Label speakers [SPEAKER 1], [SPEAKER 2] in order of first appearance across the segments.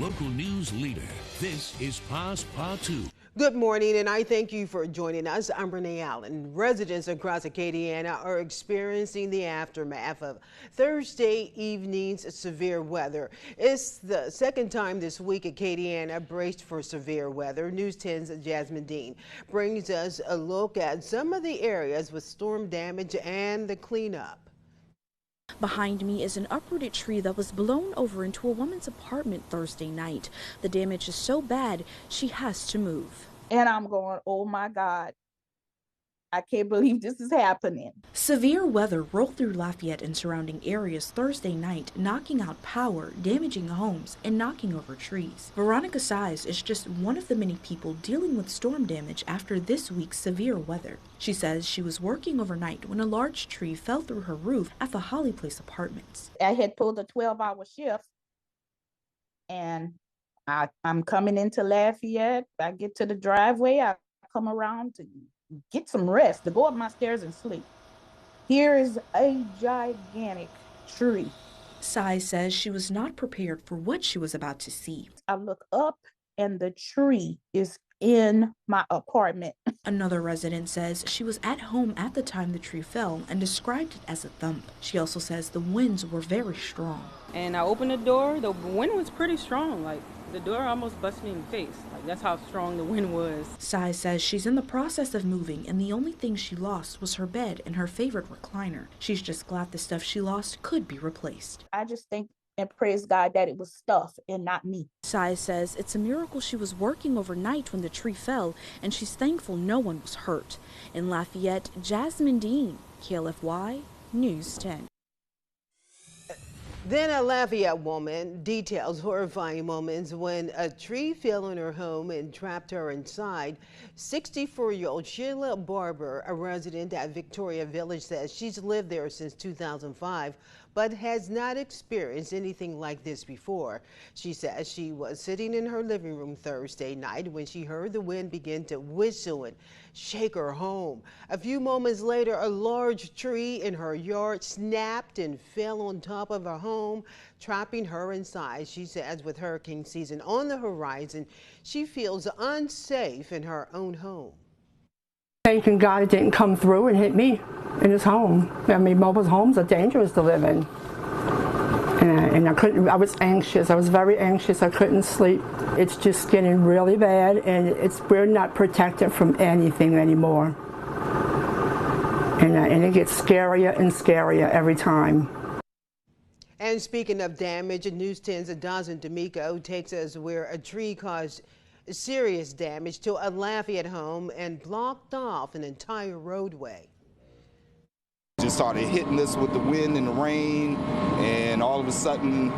[SPEAKER 1] local news leader. This is Paz Pa 2.
[SPEAKER 2] Good morning, and I thank you for joining us. I'm Renee Allen. Residents across Acadiana are experiencing the aftermath of Thursday evening's severe weather. It's the second time this week Acadiana braced for severe weather. News 10's Jasmine Dean brings us a look at some of the areas with storm damage and the cleanup.
[SPEAKER 3] Behind me is an uprooted tree that was blown over into a woman's apartment Thursday night. The damage is so bad, she has to move.
[SPEAKER 4] And I'm going, oh my God, I can't believe this is happening.
[SPEAKER 3] Severe weather rolled through Lafayette and surrounding areas Thursday night, knocking out power, damaging homes, and knocking over trees. Veronica Size is just one of the many people dealing with storm damage after this week's severe weather. She says she was working overnight when a large tree fell through her roof at the Holly Place apartments.
[SPEAKER 4] I had pulled a 12-hour shift, and I'm coming into Lafayette. I get to the driveway. I come around to get some rest, to go up my stairs and sleep. Here is a gigantic tree.
[SPEAKER 3] Size says she was not prepared for what she was about to see.
[SPEAKER 4] I look up, and the tree is in my apartment.
[SPEAKER 3] Another resident says she was at home at the time the tree fell and described it as a thump. She also says the winds were very strong.
[SPEAKER 5] And I opened the door, the wind was pretty strong, like the door almost busted me in the face. Like that's how strong the wind was.
[SPEAKER 3] Size says she's in the process of moving and the only thing she lost was her bed and her favorite recliner. She's just glad the stuff she lost could be replaced.
[SPEAKER 4] I just think and praise God that it was stuff and not me.
[SPEAKER 3] Size says it's a miracle she was working overnight when the tree fell, and she's thankful no one was hurt. In Lafayette, Jasmine Dean, KLFY News 10.
[SPEAKER 2] Then a Lafayette woman details horrifying moments when a tree fell on her home and trapped her inside. 64-year-old Sheila Barber, a resident at Victoria Village, says she's lived there since 2005, but has not experienced anything like this before. She says she was sitting in her living room Thursday night when she heard the wind begin to whistle and shake her home. A few moments later, a large tree in her yard snapped and fell on top of her home, trapping her inside. She says with hurricane season on the horizon, she feels unsafe in her own home.
[SPEAKER 6] Thanking God it didn't come through and hit me in his home. I mean, mobile homes are dangerous to live in. And I was anxious. I was very anxious. I couldn't sleep. It's just getting really bad, and we're not protected from anything anymore. And it gets scarier and scarier every time.
[SPEAKER 2] And speaking of damage, News 10's Dawson D'Amico takes us where a tree caused serious damage to a Lafayette home and blocked off an entire roadway.
[SPEAKER 7] Just started hitting us with the wind and the rain, and all of a sudden,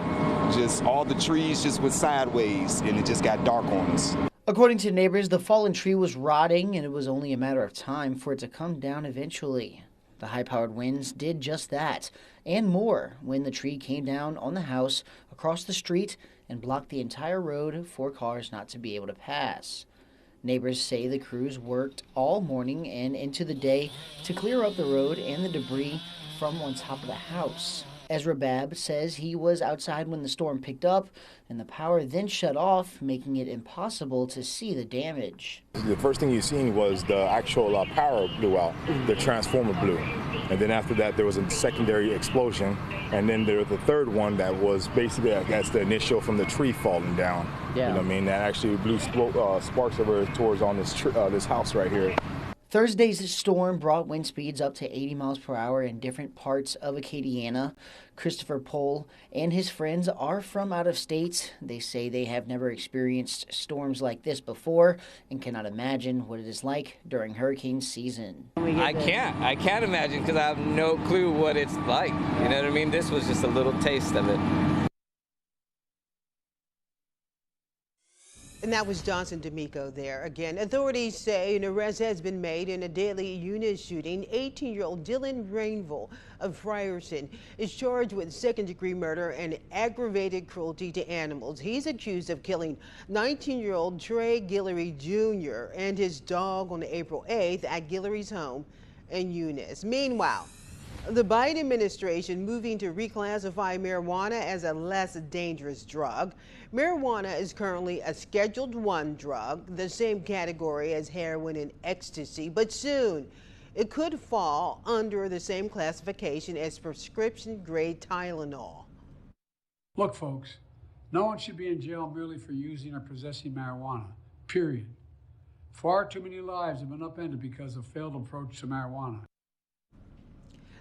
[SPEAKER 7] just all the trees just went sideways, and it just got dark on us.
[SPEAKER 8] According to neighbors, the fallen tree was rotting, and it was only a matter of time for it to come down eventually. The high-powered winds did just that, and more, when the tree came down on the house across the street and blocked the entire road for cars not to be able to pass. Neighbors say the crews worked all morning and into the day to clear up the road and the debris from on top of the house. Ezra Babb says he was outside when the storm picked up, and the power then shut off, making it impossible to see the damage.
[SPEAKER 9] The first thing you seen was the actual power blew out, the transformer blew. And then after that, there was a secondary explosion. And then there was the third one that was basically, I guess, the initial from the tree falling down.
[SPEAKER 8] Yeah.
[SPEAKER 9] You know what I mean? That actually blew sparks over towards on this house right here.
[SPEAKER 8] Thursday's storm brought wind speeds up to 80 miles per hour in different parts of Acadiana. Christopher Pohl and his friends are from out of state. They say they have never experienced storms like this before and cannot imagine what it is like during hurricane season.
[SPEAKER 10] I can't imagine because I have no clue what it's like. You know what I mean? This was just a little taste of it.
[SPEAKER 2] And that was Dawson D'Amico there. Again, authorities say an arrest has been made in a deadly unit shooting. 18-year-old Dylan Rainville of Frierson is charged with second-degree murder and aggravated cruelty to animals. He's accused of killing 19-year-old Trey Guillory Jr. and his dog on April 8th at Guillory's home in Eunice. Meanwhile, The Biden administration moving to reclassify marijuana as a less dangerous drug. Marijuana is currently a Scheduled I drug, the same category as heroin and ecstasy, but soon it could fall under the same classification as prescription-grade Tylenol.
[SPEAKER 11] Look, folks, no one should be in jail merely for using or possessing marijuana, period. Far too many lives have been upended because of failed approach to marijuana.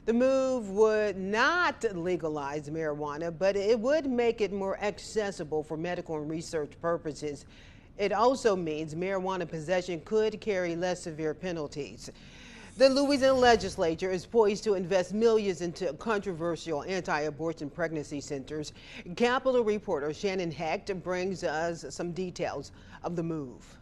[SPEAKER 2] The move would not legalize marijuana, but it would make it more accessible for medical and research purposes. It also means marijuana possession could carry less severe penalties. The Louisiana legislature is poised to invest millions into controversial anti-abortion pregnancy centers. Capitol reporter Shannon Hecht brings us some details of the move.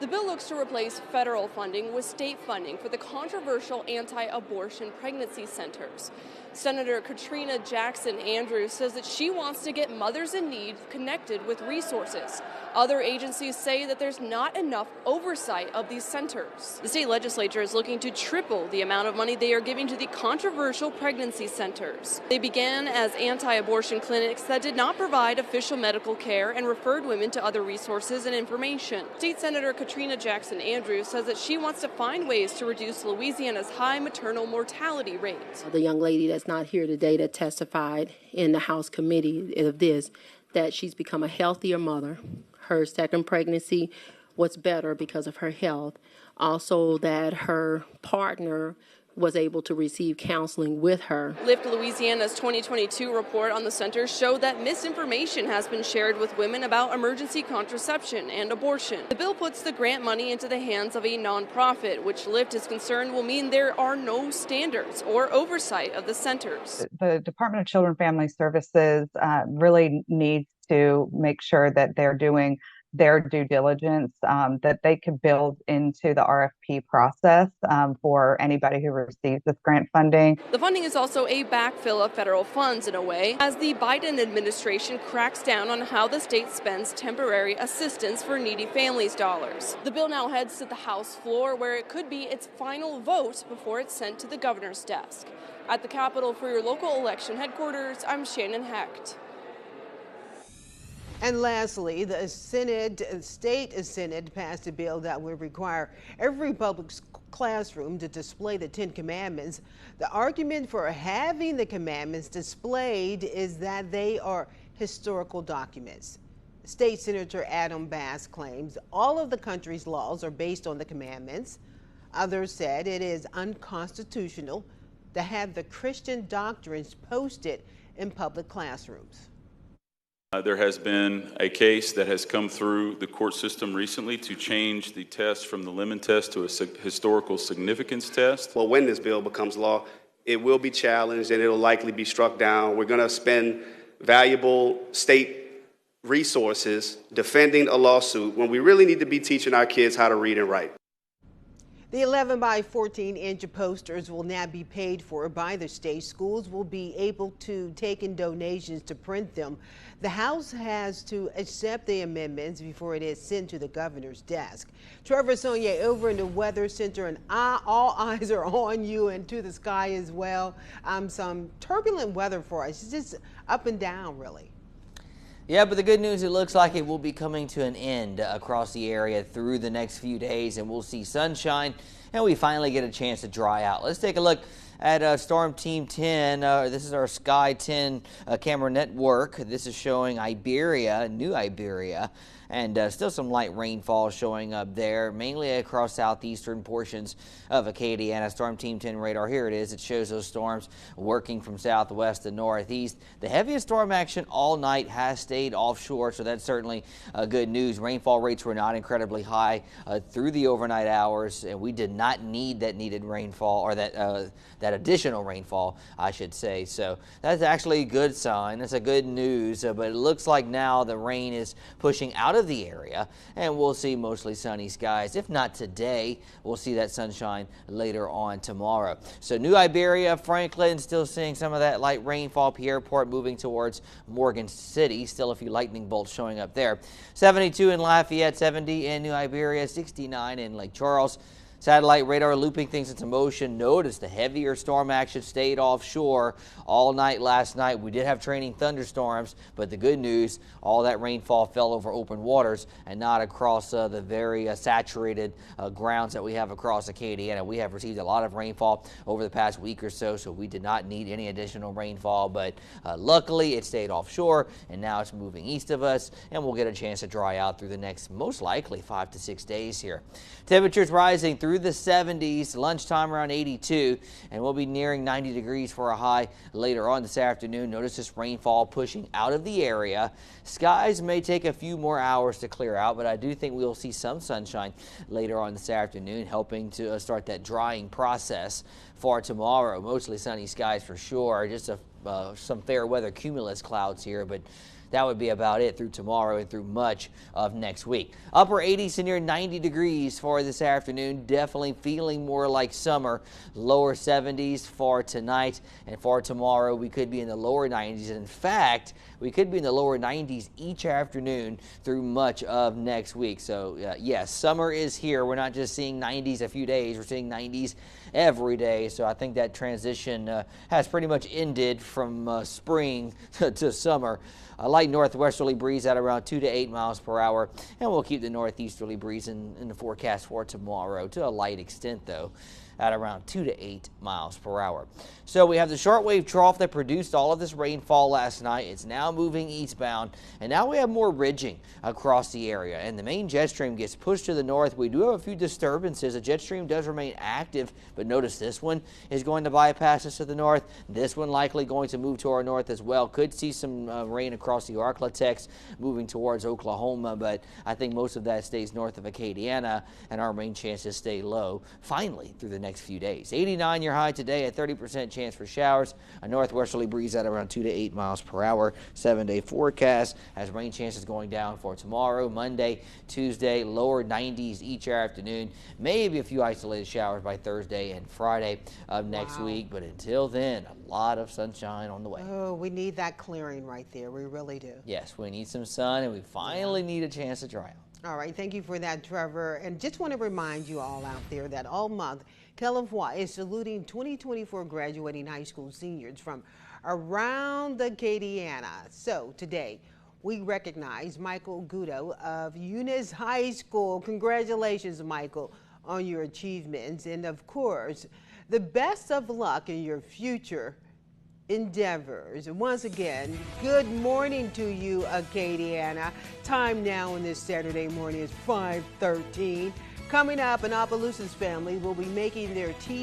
[SPEAKER 12] The bill looks to replace federal funding with state funding for the controversial anti-abortion pregnancy centers. Senator Katrina Jackson Andrews says that she wants to get mothers in need connected with resources. Other agencies say that there's not enough oversight of these centers. The state legislature is looking to triple the amount of money they are giving to the controversial pregnancy centers. They began as anti-abortion clinics that did not provide official medical care and referred women to other resources and information. State Senator Katrina Jackson Andrews says that she wants to find ways to reduce Louisiana's high maternal mortality rate.
[SPEAKER 13] The young lady that's not here today that testified in the House committee of this, that she's become a healthier mother. Her second pregnancy was better because of her health. Also that her partner was able to receive counseling with her.
[SPEAKER 12] Lift Louisiana's 2022 report on the center showed that misinformation has been shared with women about emergency contraception and abortion. The bill puts the grant money into the hands of a nonprofit, which Lift is concerned will mean there are no standards or oversight of the centers.
[SPEAKER 14] The Department of Children and Family Services really needs to make sure that they're doing their due diligence, that they could build into the RFP process for anybody who receives this grant funding.
[SPEAKER 12] The funding is also a backfill of federal funds in a way, as the Biden administration cracks down on how the state spends temporary assistance for needy families dollars. The bill now heads to the House floor, where it could be its final vote before it's sent to the governor's desk. At the Capitol for your local election headquarters, I'm Shannon Hecht.
[SPEAKER 2] And lastly, the state Senate passed a bill that would require every public classroom to display the 10 Commandments. The argument for having the commandments displayed is that they are historical documents. State Senator Adam Bass claims all of the country's laws are based on the commandments. Others said it is unconstitutional to have the Christian doctrines posted in public classrooms.
[SPEAKER 15] There has been a case that has come through the court system recently to change the test from the lemon test to a historical significance test.
[SPEAKER 16] Well, when this bill becomes law, it will be challenged and it'll likely be struck down. We're going to spend valuable state resources defending a lawsuit when we really need to be teaching our kids how to read and write.
[SPEAKER 2] The 11 by 14 inch posters will now be paid for by the state. Schools will be able to take in donations to print them. The House has to accept the amendments before it is sent to the governor's desk. Trevor Sonia over in the Weather Center, and all eyes are on you and to the sky as well. Some turbulent weather for us. It's just up and down, really.
[SPEAKER 17] Yeah, but the good news, it looks like it will be coming to an end across the area through the next few days, and we'll see sunshine and we finally get a chance to dry out. Let's take a look at Storm Team 10. This is our Sky 10 camera network. This is showing Iberia, New Iberia, and still some light rainfall showing up there, mainly across southeastern portions of Acadiana. Storm Team 10 radar, here it is. It shows those storms working from southwest to northeast. The heaviest storm action all night has stayed offshore, so that's certainly good news. Rainfall rates were not incredibly high through the overnight hours, and we did not need that needed rainfall, or that additional rainfall, I should say. So that's actually a good sign. That's a good news, but it looks like now the rain is pushing out of the area, and we'll see mostly sunny skies. If not today, we'll see that sunshine later on tomorrow. So New Iberia, Franklin, still seeing some of that light rainfall. Pierreport moving towards Morgan City. Still a few lightning bolts showing up there. 72 in Lafayette, 70 in New Iberia, 69 in Lake Charles, Satellite radar looping things into motion. Notice the heavier storm action stayed offshore all night last night. We did have training thunderstorms, but the good news, all that rainfall fell over open waters and not across the very saturated grounds that we have across Acadiana. We have received a lot of rainfall over the past week or so, so we did not need any additional rainfall, but luckily it stayed offshore and now it's moving east of us, and we'll get a chance to dry out through the next most likely 5 to 6 days here. Temperatures rising through the 70s, lunchtime around 82, and we'll be nearing 90 degrees for a high later on this afternoon. Notice this rainfall pushing out of the area. Skies may take a few more hours to clear out, but I do think we'll see some sunshine later on this afternoon, helping to start that drying process for tomorrow. Mostly sunny skies for sure, just some fair weather cumulus clouds here, but that would be about it through tomorrow and through much of next week. Upper 80s to near 90 degrees for this afternoon. Definitely feeling more like summer. Lower 70s for tonight, and for tomorrow we could be in the lower 90s. And in fact, we could be in the lower 90s each afternoon through much of next week. So yes, summer is here. We're not just seeing 90s a few days. We're seeing 90s every day. So I think that transition has pretty much ended from spring to summer. A light northwesterly breeze at around 2 to 8 miles per hour, and we'll keep the northeasterly breeze in the forecast for tomorrow to a light extent, though, at around 2 to 8 miles per hour. So we have the shortwave trough that produced all of this rainfall last night. It's now moving eastbound, and now we have more ridging across the area, and the main jet stream gets pushed to the north. We do have a few disturbances. The jet stream does remain active, but notice this one is going to bypass us to the north. This one likely going to move to our north as well. Could see some rain across the Arklatex moving towards Oklahoma, but I think most of that stays north of Acadiana, and our rain chances stay low finally through the next few days. 89 your high today, a 30% chance for showers, a northwesterly breeze at around 2 to 8 miles per hour. 7-day forecast has rain chances going down for tomorrow, Monday, Tuesday, lower 90s each afternoon, maybe a few isolated showers by Thursday and Friday of next week, but until then, a lot of sunshine on the way.
[SPEAKER 2] Oh, we need that clearing right there. We really do.
[SPEAKER 17] Yes, we need some sun, and we finally need a chance to dry out.
[SPEAKER 2] All right, thank you for that, Trevor. And just want to remind you all out there that all month, Kelavois is saluting 2024 graduating high school seniors from around Acadiana. So today, we recognize Michael Gudo of Eunice High School. Congratulations, Michael, on your achievements. And of course, the best of luck in your future endeavors. And once again, good morning to you, Acadiana. Time now on this Saturday morning is 5:13. Coming up, an Opelousas family will be making their TV